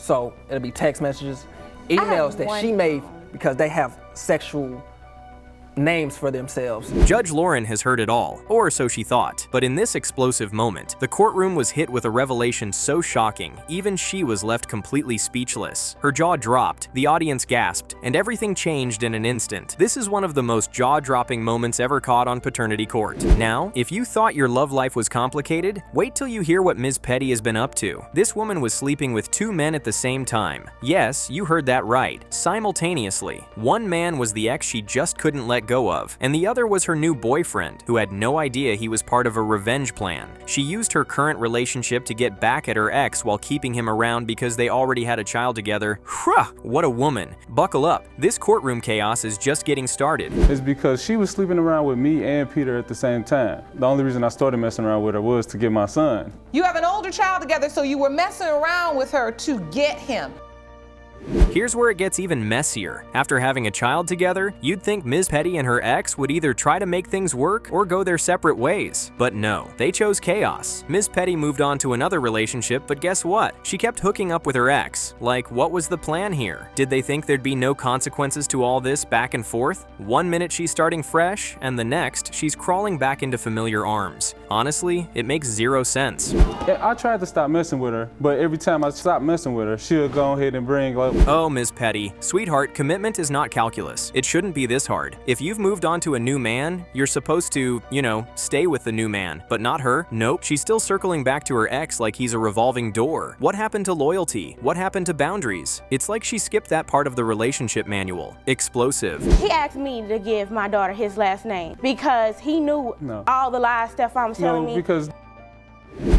So it'll be text messages, emails that she made because they have sexual names for themselves. Judge Lauren has heard it all, or so she thought. But in this explosive moment, the courtroom was hit with a revelation so shocking, even she was left completely speechless. Her jaw dropped, the audience gasped, and everything changed in an instant. This is one of the most jaw-dropping moments ever caught on paternity court. Now, if you thought your love life was complicated, wait till you hear what Ms. Petty has been up to. This woman was sleeping with 2 men at the same time. Yes, you heard that right, simultaneously. One man was the ex she just couldn't let go of, and the other was her new boyfriend, who had no idea he was part of a revenge plan. She used her current relationship to get back at her ex while keeping him around because they already had a child together. What a woman. Buckle up, this courtroom chaos is just getting started. It's because she was sleeping around with me and Peter at the same time. The only reason I started messing around with her was to get my son. You have an older child together, so you were messing around with her to get him. Here's where it gets even messier. After having a child together, you'd think Ms. Petty and her ex would either try to make things work or go their separate ways. But no, they chose chaos. Ms. Petty moved on to another relationship, but guess what? She kept hooking up with her ex. Like, what was the plan here? Did they think there'd be no consequences to all this back and forth? One minute she's starting fresh, and the next, she's crawling back into familiar arms. Honestly, it makes zero sense. Yeah, I tried to stop messing with her, but every time I stopped messing with her, she'll go ahead and bring like, oh, Ms. Petty. Sweetheart, commitment is not calculus. It shouldn't be this hard. If you've moved on to a new man, you're supposed to, you know, stay with the new man. But not her. Nope. She's still circling back to her ex like he's a revolving door. What happened to loyalty? What happened to boundaries? It's like she skipped that part of the relationship manual. Explosive. He asked me to give my daughter his last name because he knew all the lies Stefan was telling me. Because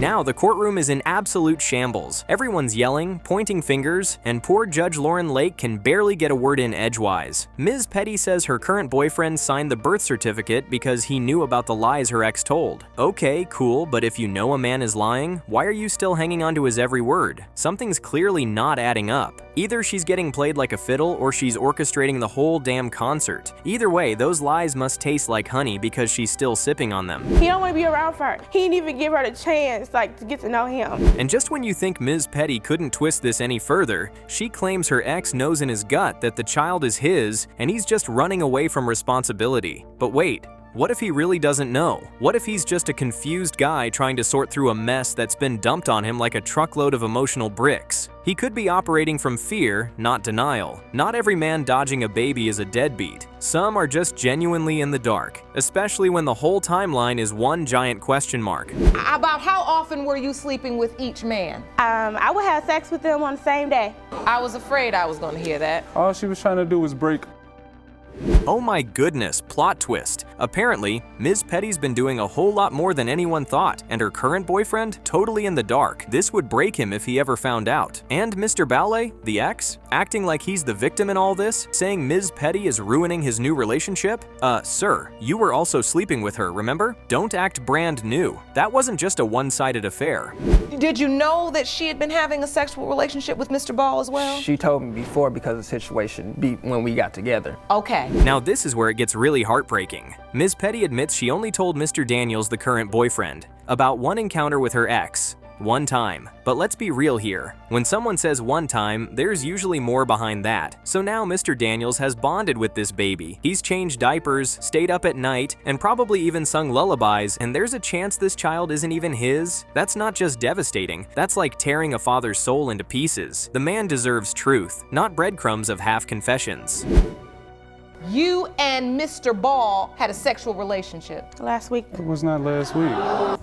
now the courtroom is in absolute shambles. Everyone's yelling, pointing fingers, and poor Judge Lauren Lake can barely get a word in edgewise. Ms. Petty says her current boyfriend signed the birth certificate because he knew about the lies her ex told. Okay, cool, but if you know a man is lying, why are you still hanging on to his every word? Something's clearly not adding up. Either she's getting played like a fiddle or she's orchestrating the whole damn concert. Either way, those lies must taste like honey because she's still sipping on them. He don't want to be around for her. He didn't even give her the chance to get to know him. And just when you think Ms. Petty couldn't twist this any further, she claims her ex knows in his gut that the child is his and he's just running away from responsibility. But wait, what if he really doesn't know? What if he's just a confused guy trying to sort through a mess that's been dumped on him like a truckload of emotional bricks? He could be operating from fear, not denial. Not every man dodging a baby is a deadbeat. Some are just genuinely in the dark, especially when the whole timeline is one giant question mark. About how often were you sleeping with each man? I would have sex with them on the same day. I was afraid I was going to hear that. all she was trying to do was break. Oh my goodness, plot twist. Apparently, Ms. Petty's been doing a whole lot more than anyone thought, and her current boyfriend, totally in the dark. This would break him if he ever found out. And Mr. Ballet, the ex, acting like he's the victim in all this, saying Ms. Petty is ruining his new relationship? Sir, you were also sleeping with her, remember? Don't act brand new. That wasn't just a one-sided affair. Did you know that she had been having a sexual relationship with Mr. Ball as well? She told me before because of the situation when we got together. Okay. Now this is where it gets really heartbreaking. Ms. Petty admits she only told Mr. Daniels, the current boyfriend, about one encounter with her ex. One time. But let's be real here. When someone says one time, there's usually more behind that. So now Mr. Daniels has bonded with this baby. He's changed diapers, stayed up at night, and probably even sung lullabies, and there's a chance this child isn't even his? That's not just devastating, that's like tearing a father's soul into pieces. The man deserves truth, not breadcrumbs of half confessions. You and Mr. Ball had a sexual relationship. Last week. It was not last week.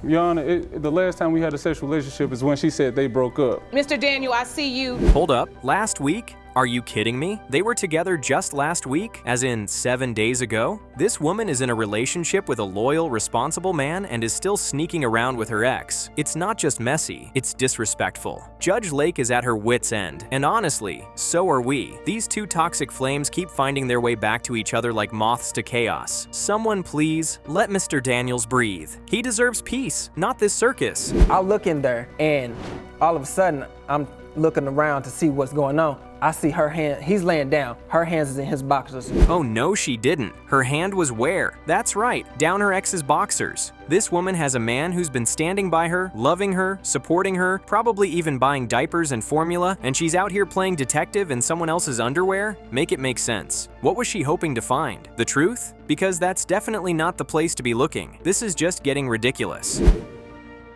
Your Honor, the last time we had a sexual relationship is when she said they broke up. Mr. Daniel, I see you. Hold up, last week? Are you kidding me? They were together just last week, as in 7 days ago? This woman is in a relationship with a loyal, responsible man and is still sneaking around with her ex. It's not just messy, it's disrespectful. Judge Lake is at her wit's end, and honestly, so are we. These two toxic flames keep finding their way back to each other like moths to chaos. Someone please, let Mr. Daniels breathe. He deserves peace, not this circus. I look in there and all of a sudden I'm looking around to see what's going on, I see her hand, he's laying down. Her hands is in his boxers. Oh no, she didn't. Her hand was where? That's right, down her ex's boxers. This woman has a man who's been standing by her, loving her, supporting her, probably even buying diapers and formula, and she's out here playing detective in someone else's underwear? Make it make sense. What was she hoping to find? The truth? Because that's definitely not the place to be looking. This is just getting ridiculous.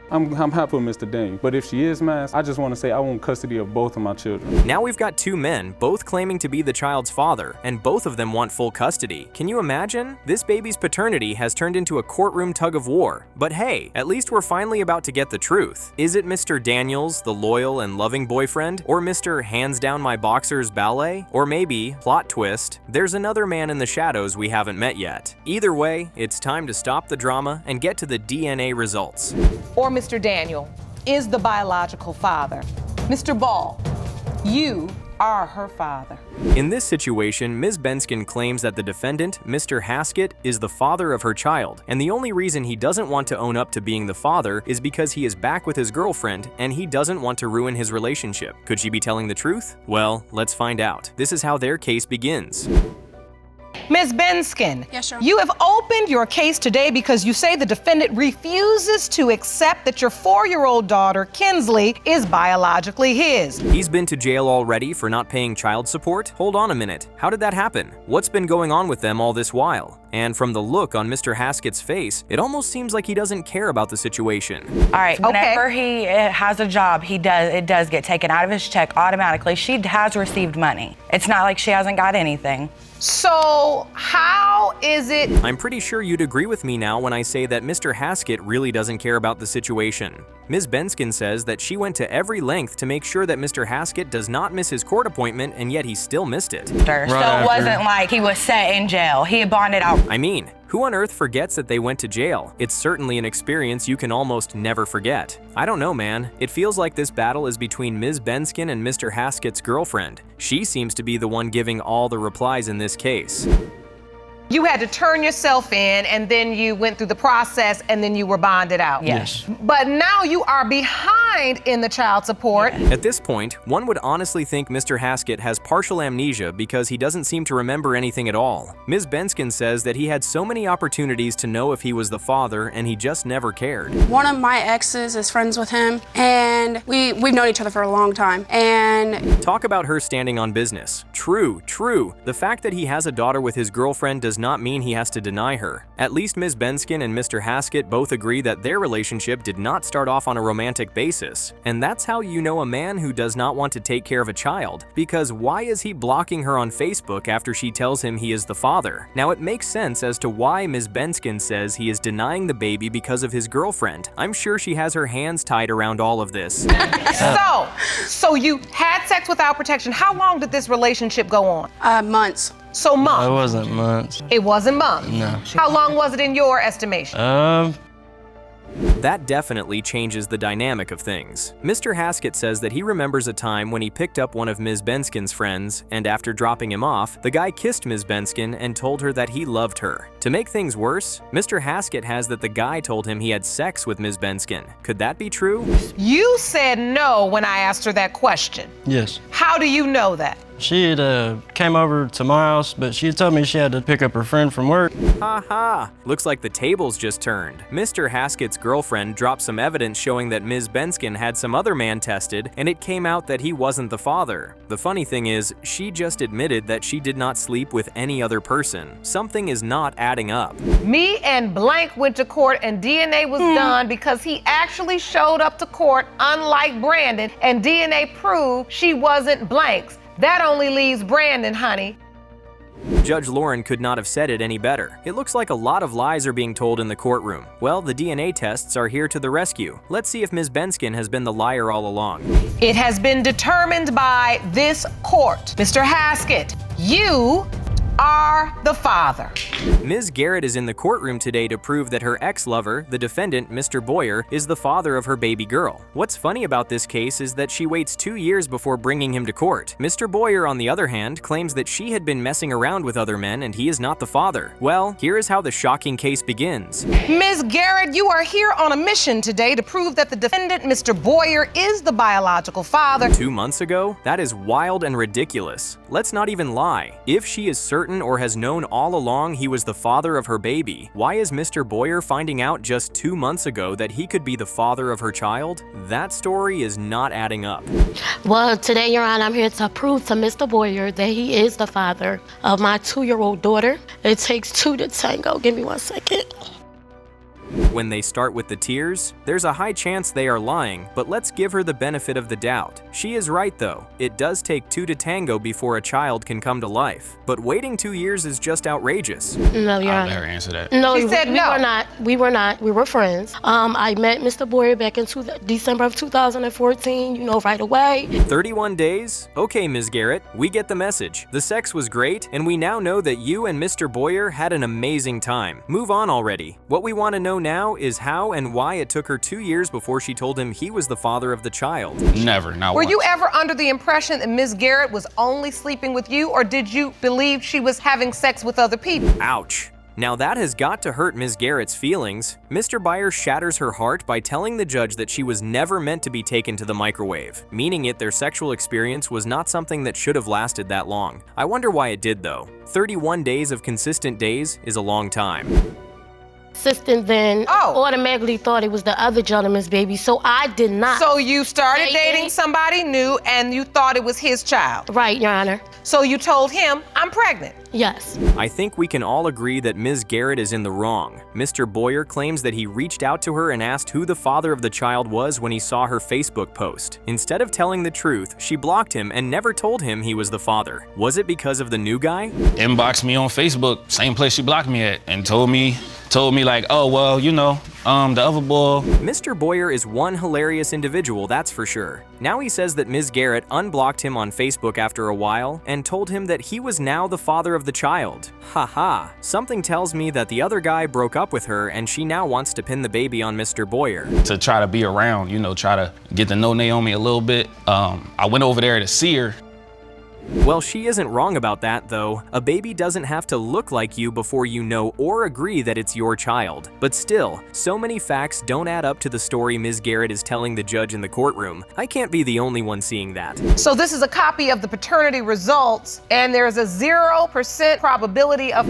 I'm happy with Mr. Daniel, but if she is mine, I just want to say I want custody of both of my children. Now we've got two men, both claiming to be the child's father, and both of them want full custody. Can you imagine? This baby's paternity has turned into a courtroom tug of war. But hey, at least we're finally about to get the truth. Is it Mr. Daniels, the loyal and loving boyfriend? Or Mr. Hands Down My Boxers Ballet? Or maybe, plot twist, there's another man in the shadows we haven't met yet. Either way, it's time to stop the drama and get to the DNA results. Or Mr. Daniel is the biological father. Mr. Ball, you are her father. In this situation, Ms. Benskin claims that the defendant, Mr. Haskett, is the father of her child, and the only reason he doesn't want to own up to being the father is because he is back with his girlfriend and he doesn't want to ruin his relationship. Could she be telling the truth? Well, let's find out. This is how their case begins. Ms. Benskin, Yes, sir. you have opened your case today because you say the defendant refuses to accept that your 4-year-old daughter, Kinsley, is biologically his. He's been to jail already for not paying child support? Hold on a minute. How did that happen? What's been going on with them all this while? And from the look on Mr. Haskett's face, it almost seems like he doesn't care about the situation. All right, whenever he has a job, it does get taken out of his check automatically. She has received money. It's not like she hasn't got anything. So how is it? I'm pretty sure you'd agree with me now when I say that Mr. Haskett really doesn't care about the situation. Ms. Benskin says that she went to every length to make sure that Mr. Haskett does not miss his court appointment, and yet he still missed it. So it wasn't like he was set in jail. He had bonded out. I mean, who on earth forgets that they went to jail? It's certainly an experience you can almost never forget. I don't know, man. It feels like this battle is between Ms. Benskin and Mr. Haskett's girlfriend. She seems to be the one giving all the replies in this case. You had to turn yourself in and then you went through the process and then you were bonded out. Yes. But now you are behind in the child support. At this point, one would honestly think Mr. Haskett has partial amnesia because he doesn't seem to remember anything at all. Ms. Benskin says that he had so many opportunities to know if he was the father and he just never cared. One of my exes is friends with him, and we've known each other for a long time. And talk about her standing on business. True. The fact that he has a daughter with his girlfriend does not mean he has to deny her. At least Ms. Benskin and Mr. Haskett both agree that their relationship did not start off on a romantic basis. And that's how you know a man who does not want to take care of a child, because why is he blocking her on Facebook after she tells him he is the father? Now it makes sense as to why Ms. Benskin says he is denying the baby because of his girlfriend. I'm sure she has her hands tied around all of this. So you had sex without protection. How long did this relationship go on? months. So months. It wasn't months. It wasn't months. No. How long was it in your estimation? That definitely changes the dynamic of things. Mr. Haskett says that he remembers a time when he picked up one of Ms. Benskin's friends, and after dropping him off, the guy kissed Ms. Benskin and told her that he loved her. To make things worse, Mr. Haskett has that the guy told him he had sex with Ms. Benskin. Could that be true? You said no when I asked her that question. Yes. How do you know that? She had came over to my house, but she had told me she had to pick up her friend from work. Ha! Looks like the tables just turned. Mr. Haskett's girlfriend dropped some evidence showing that Ms. Benskin had some other man tested, and it came out that he wasn't the father. The funny thing is, she just admitted that she did not sleep with any other person. Something is not adding up. Me and blank went to court and DNA was done because he actually showed up to court, unlike Brandon, and DNA proved she wasn't blank's. That only leaves Brandon, honey. Judge Lauren could not have said it any better. It looks like a lot of lies are being told in the courtroom. Well, the DNA tests are here to the rescue. Let's see if Ms. Benskin has been the liar all along. It has been determined by this court. Mr. Haskett, you are the father. Ms. Garrett is in the courtroom today to prove that her ex-lover, the defendant, Mr. Boyer, is the father of her baby girl. What's funny about this case is that she waits 2 years before bringing him to court. Mr. Boyer, on the other hand, claims that she had been messing around with other men and he is not the father. Well, here is how the shocking case begins. Ms. Garrett, you are here on a mission today to prove that the defendant, Mr. Boyer, is the biological father. 2 months ago? That is wild and ridiculous. Let's not even lie. If she is certain or has known all along he was the father of her baby, why is Mr. Boyer finding out just 2 months ago that he could be the father of her child? That story is not adding up. Well, today, Your Honor, I'm here to prove to Mr. Boyer that he is the father of my 2-year-old daughter. It takes 2 to tango. Give me 1 second. When they start with the tears, there's a high chance they are lying, but let's give her the benefit of the doubt. She is right though. It does take 2 to tango before a child can come to life. But waiting 2 years is just outrageous. No, Your Honor. I'll let her answer that. No, She said no. We were not. We were friends. I met Mr. Boyer back in December of 2014, right away. 31 days? Okay, Ms. Garrett, we get the message. The sex was great, and we now know that you and Mr. Boyer had an amazing time. Move on already. What we want to know now is how and why it took her 2 years before she told him he was the father of the child. Never, not Were once. you ever under the impression that Ms. Garrett was only sleeping with you, or did you believe she was having sex with other people? Ouch. Now that has got to hurt Ms. Garrett's feelings. Mr. Boyer shatters her heart by telling the judge that she was never meant to be taken to the microwave, meaning their sexual experience was not something that should have lasted that long. I wonder why it did though. 31 days of consistent days is a long time. Assistant then automatically thought it was the other gentleman's baby, so I did not. So you started dating somebody new and you thought it was his child? Right, Your Honor. So you told him, I'm pregnant? Yes. I think we can all agree that Ms. Garrett is in the wrong. Mr. Boyer claims that he reached out to her and asked who the father of the child was when he saw her Facebook post. Instead of telling the truth, she blocked him and never told him he was the father. Was it because of the new guy? Inboxed me on Facebook, same place she blocked me at, and told me like, oh, well, the other boy. Mr. Boyer is one hilarious individual, that's for sure. Now he says that Ms. Garrett unblocked him on Facebook after a while and told him that he was now the father of the child. Haha. Something tells me that the other guy broke up with her and she now wants to pin the baby on Mr. Boyer. To try to be around, try to get to know Naomi a little bit. I went over there to see her. Well, she isn't wrong about that, though. A baby doesn't have to look like you before you know or agree that it's your child. But still, so many facts don't add up to the story Ms. Garrett is telling the judge in the courtroom. I can't be the only one seeing that. So this is a copy of the paternity results, and there's a 0% probability of...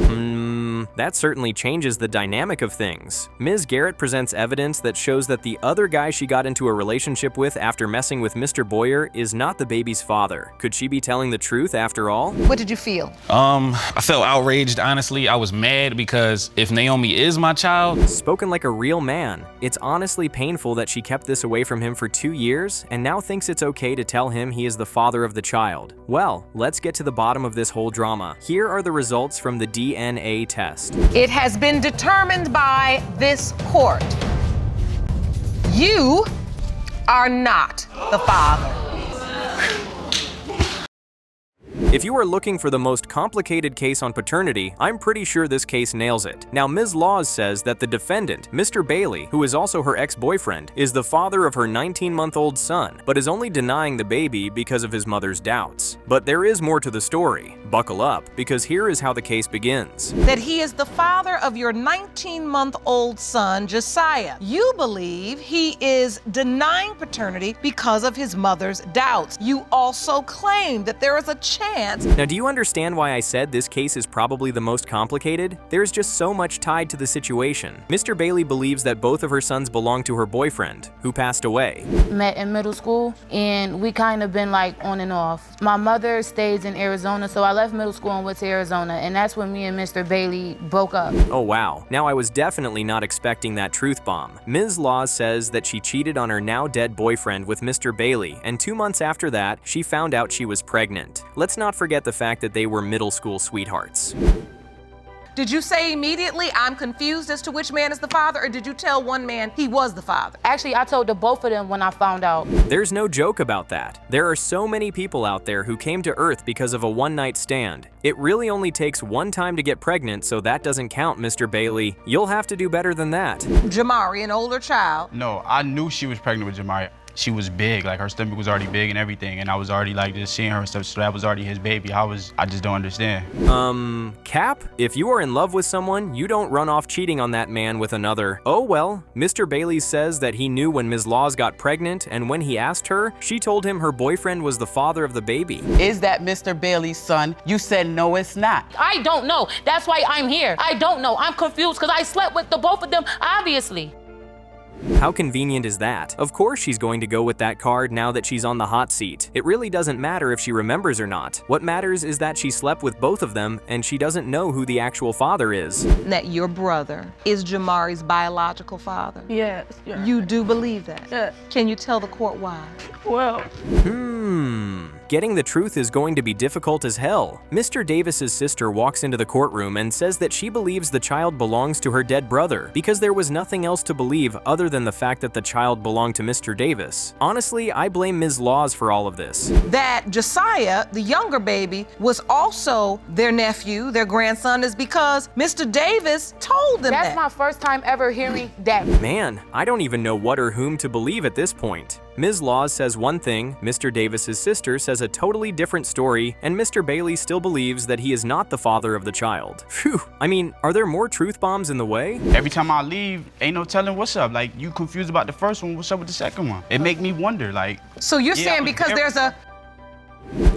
That certainly changes the dynamic of things. Ms. Garrett presents evidence that shows that the other guy she got into a relationship with after messing with Mr. Boyer is not the baby's father. Could she be telling the truth after all? What did you feel? I felt outraged, honestly. I was mad because if Naomi is my child... Spoken like a real man. It's honestly painful that she kept this away from him for 2 years and now thinks it's okay to tell him he is the father of the child. Well, let's get to the bottom of this whole drama. Here are the results from the DNA test. It has been determined by this court. You are not the father. If you are looking for the most complicated case on paternity, I'm pretty sure this case nails it. Now, Ms. Laws says that the defendant, Mr. Bailey, who is also her ex-boyfriend, is the father of her 19-month-old son, but is only denying the baby because of his mother's doubts. But there is more to the story. Buckle up, because here is how the case begins. That he is the father of your 19-month-old son, Josiah. You believe he is denying paternity because of his mother's doubts. You also claim that there is a chance. Now, do you understand why I said this case is probably the most complicated? There's just so much tied to the situation. Mr. Bailey believes that both of her sons belong to her boyfriend, who passed away. Met in middle school, and we kind of been like on and off. My mother stays in Arizona, so I left middle school and went to Arizona, and that's when me and Mr. Bailey broke up. Oh wow. Now I was definitely not expecting that truth bomb. Ms. Laws says that she cheated on her now dead boyfriend with Mr. Bailey, and 2 months after that, she found out she was pregnant. Let's not forget the fact that they were middle school sweethearts. Did you say immediately, I'm confused as to which man is the father, or did you tell one man he was the father? Actually, I told the both of them when I found out. There's no joke about that. There are so many people out there who came to Earth because of a one-night stand. It really only takes one time to get pregnant, so that doesn't count, Mr. Bailey. You'll have to do better than that. Jamari, an older child. No, I knew she was pregnant with Jamari. She was big, like her stomach was already big and everything, and I was already like just seeing her and stuff, so that was already his baby. I just don't understand. Cap, if you are in love with someone, you don't run off cheating on that man with another. Oh well, Mr. Bailey says that he knew when Ms. Laws got pregnant, and when he asked her, she told him her boyfriend was the father of the baby. Is that Mr. Bailey's son? You said no, it's not. I don't know. That's why I'm here. I don't know. I'm confused because I slept with the both of them, obviously. How convenient is that? Of course she's going to go with that card now that she's on the hot seat. It really doesn't matter if she remembers or not. What matters is that she slept with both of them and she doesn't know who the actual father is. That your brother is Jamari's biological father? Yes. You do believe that? Yes. Can you tell the court why? Well, Getting the truth is going to be difficult as hell. Mr. Davis's sister walks into the courtroom and says that she believes the child belongs to her dead brother because there was nothing else to believe other than the fact that the child belonged to Mr. Davis. Honestly, I blame Ms. Laws for all of this. That Josiah, the younger baby, was also their nephew, their grandson, is because Mr. Davis told them That's that. my first time ever hearing that. Man, I don't even know what or whom to believe at this point. Ms. Laws says one thing, Mr. Davis's sister says a totally different story, and Mr. Bailey still believes that he is not the father of the child. Phew, I mean, are there more truth bombs in the way? Every time I leave, ain't no telling what's up. Like, you confused about the first one, what's up with the second one? It make me wonder, like. So you're saying because there's a...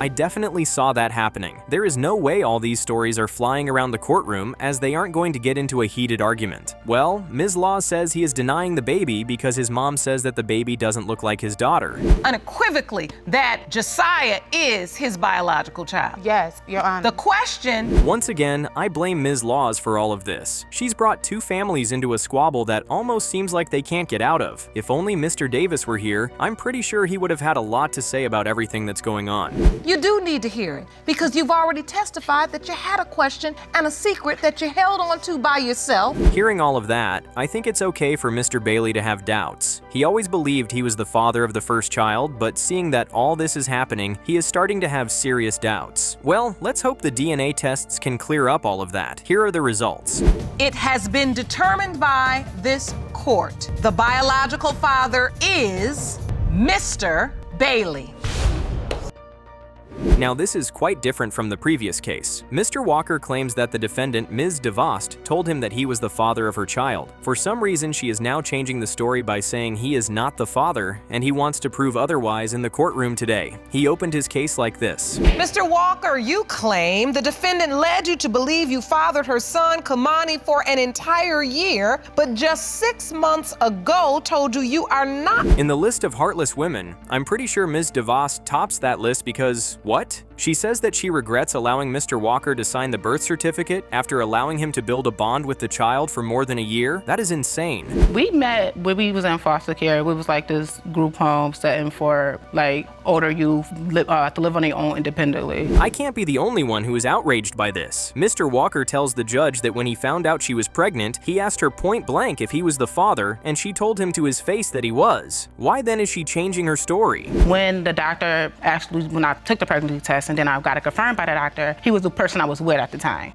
I definitely saw that happening. There is no way all these stories are flying around the courtroom as they aren't going to get into a heated argument. Well, Ms. Law says he is denying the baby because his mom says that the baby doesn't look like his daughter. Unequivocally, that Josiah is his biological child. Yes, Your Honor. The question... Once again, I blame Ms. Laws for all of this. She's brought two families into a squabble that almost seems like they can't get out of. If only Mr. Davis were here, I'm pretty sure he would have had a lot to say about everything that's going on. You do need to hear it because you've already testified that you had a question and a secret that you held on to by yourself. Hearing all of that, I think it's okay for Mr. Bailey to have doubts. He always believed he was the father of the first child, but seeing that all this is happening, he is starting to have serious doubts. Well, let's hope the DNA tests can clear up all of that. Here are the results. It has been determined by this court. The biological father is Mr. Bailey. Now this is quite different from the previous case. Mr. Walker claims that the defendant, Ms. DeVost, told him that he was the father of her child. For some reason, she is now changing the story by saying he is not the father, and he wants to prove otherwise in the courtroom today. He opened his case like this. Mr. Walker, you claim the defendant led you to believe you fathered her son, Kamani, for an entire year, but just 6 months ago told you you are not. In the list of heartless women, I'm pretty sure Ms. DeVost tops that list because, what? She says that she regrets allowing Mr. Walker to sign the birth certificate after allowing him to build a bond with the child for more than a year? That is insane. We met when we was in foster care. We was like this group home setting for like older youth to live on their own independently. I can't be the only one who is outraged by this. Mr. Walker tells the judge that when he found out she was pregnant, he asked her point blank if he was the father, and she told him to his face that he was. Why then is she changing her story? When the doctor actually, when I took the pregnancy test and then I got it confirmed by the doctor, he was the person I was with at the time.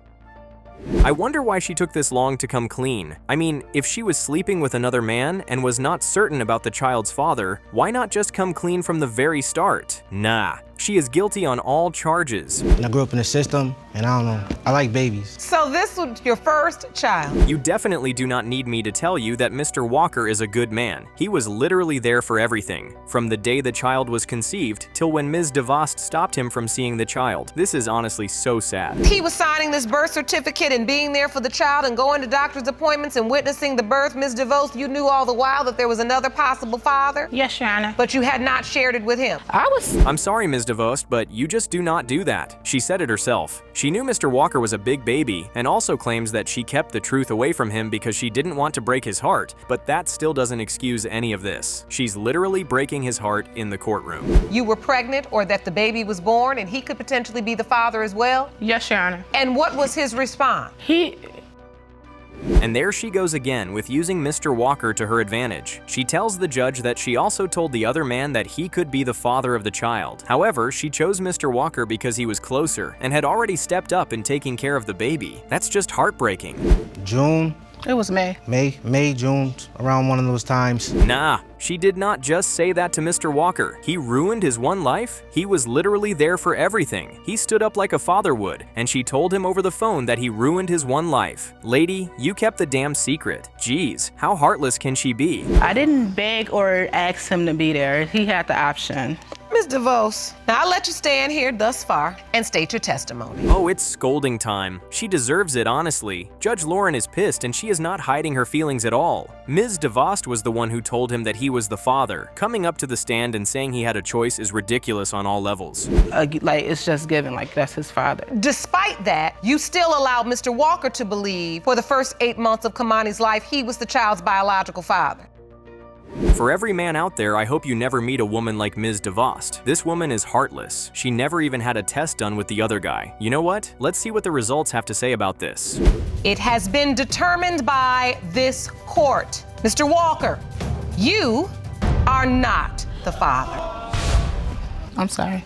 I wonder why she took this long to come clean. I mean, if she was sleeping with another man and was not certain about the child's father, why not just come clean from the very start? Nah. She is guilty on all charges. I grew up in the system, and I don't know, I like babies. So this was your first child? You definitely do not need me to tell you that Mr. Walker is a good man. He was literally there for everything, from the day the child was conceived till when Ms. DeVost stopped him from seeing the child. This is honestly so sad. He was signing this birth certificate and being there for the child and going to doctor's appointments and witnessing the birth. Ms. DeVost, you knew all the while that there was another possible father? Yes, Your Honor. But you had not shared it with him? I'm sorry, Ms. DeVost, but you just do not do that. She said it herself. She knew Mr. Walker was a big baby and also claims that she kept the truth away from him because she didn't want to break his heart, but that still doesn't excuse any of this. She's literally breaking his heart in the courtroom. You were pregnant or that the baby was born and he could potentially be the father as well? Yes, Your Honor. And what was his response? He And there she goes again with using Mr. Walker to her advantage. She tells the judge that she also told the other man that he could be the father of the child. However, she chose Mr. Walker because he was closer and had already stepped up in taking care of the baby. That's just heartbreaking. June. It was May. May, June, around one of those times. Nah, she did not just say that to Mr. Walker. He ruined his one life? He was literally there for everything. He stood up like a father would, and she told him over the phone that he ruined his one life. Lady, you kept the damn secret. Jeez, how heartless can she be? I didn't beg or ask him to be there. He had the option. Ms. DeVos, now I'll let you stand here thus far and state your testimony. Oh, it's scolding time. She deserves it, honestly. Judge Lauren is pissed and she is not hiding her feelings at all. Ms. DeVos was the one who told him that he was the father. Coming up to the stand and saying he had a choice is ridiculous on all levels. Like, it's just given, like, that's his father. Despite that, you still allowed Mr. Walker to believe for the first 8 months of Kamani's life, he was the child's biological father. For every man out there, I hope you never meet a woman like Ms. DeVos. This woman is heartless. She never even had a test done with the other guy. You know what? Let's see what the results have to say about this. It has been determined by this court. Mr. Walker, you are not the father. I'm sorry.